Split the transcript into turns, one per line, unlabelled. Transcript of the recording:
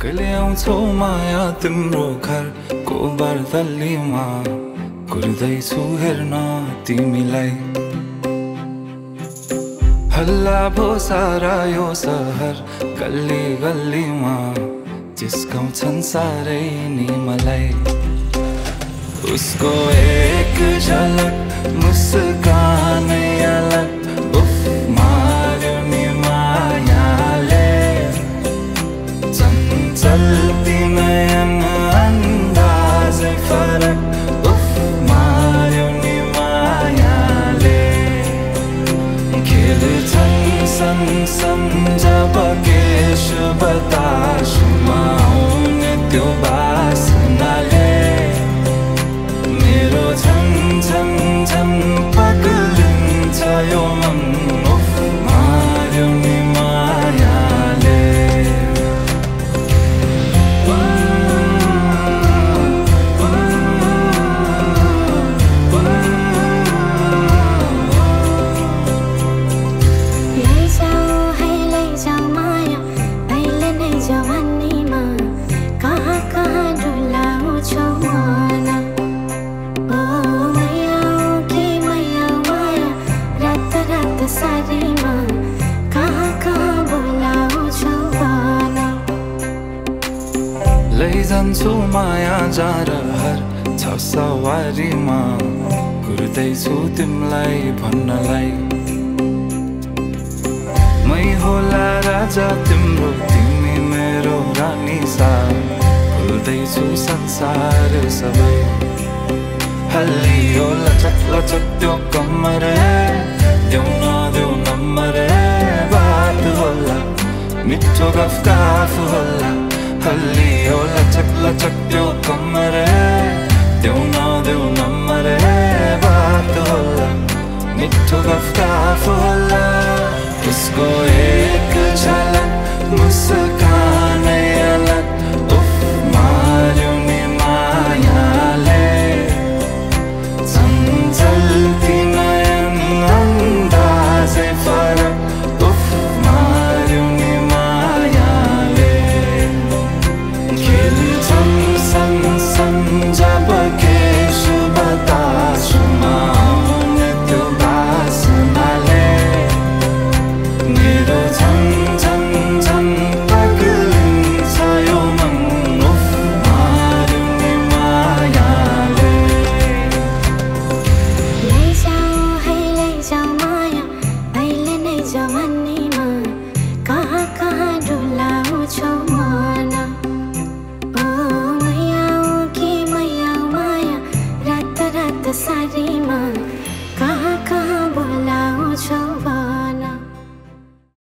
कहिले आउँछौ माया तिम्रो घरको बर्दलीमा कुर्दैछु हेर्न तिमीलाई हल्ला भो सारा यो सहर गल्ली गल्लीमा जिस्काउँछन् सारै नि मलाई उसको एक झलक मुस्कानै अलग उफ मार्यो नि मायाले चञ्चल्ती नयन अन्दाजै फरक उफ मार्यो नि मायाले खेल्छन् सन जब केश बतासुमा आउने त्यो बासनाले मेरो झन् झन् झन् पग्लिन्छ यो मन उफ मार्यो नि मायाले लैजान्छु माया जारहर छ सवारीमा कुर्दैछु तिमीलाई भन्नलाई मै होला राजा तिम्रो तिमी मेरो रानी सा भुल्दैछु संसार सबै हल्लियो लचक लचक त्यो कम्मर देऊ नदेऊ नम्बर बात होला मिठो गफ होला हल्लियो लचक लचक त्यो कम्मर देऊ नदेऊ नम्बर बात होला मिठो गफ होला उसको एक झलक मुस्कानै अलग उफ मार्यो नि मायाले चञ्चल्ती नयन अन्दाजै फरक उफ मार्यो नि मायाले खेल्छन् सन जब केश बतासुमा आउने त्यो बासनाले मेरो झन् झन् झन् पग्लिन्छ यो मन उफ मार्यो नि मायाले
लैजाऊ माया अहिले नै जवानीमा कहाँ कहाँ डुलाउँछौ मन ओ मैया माया रात रात सारीमा कहाँ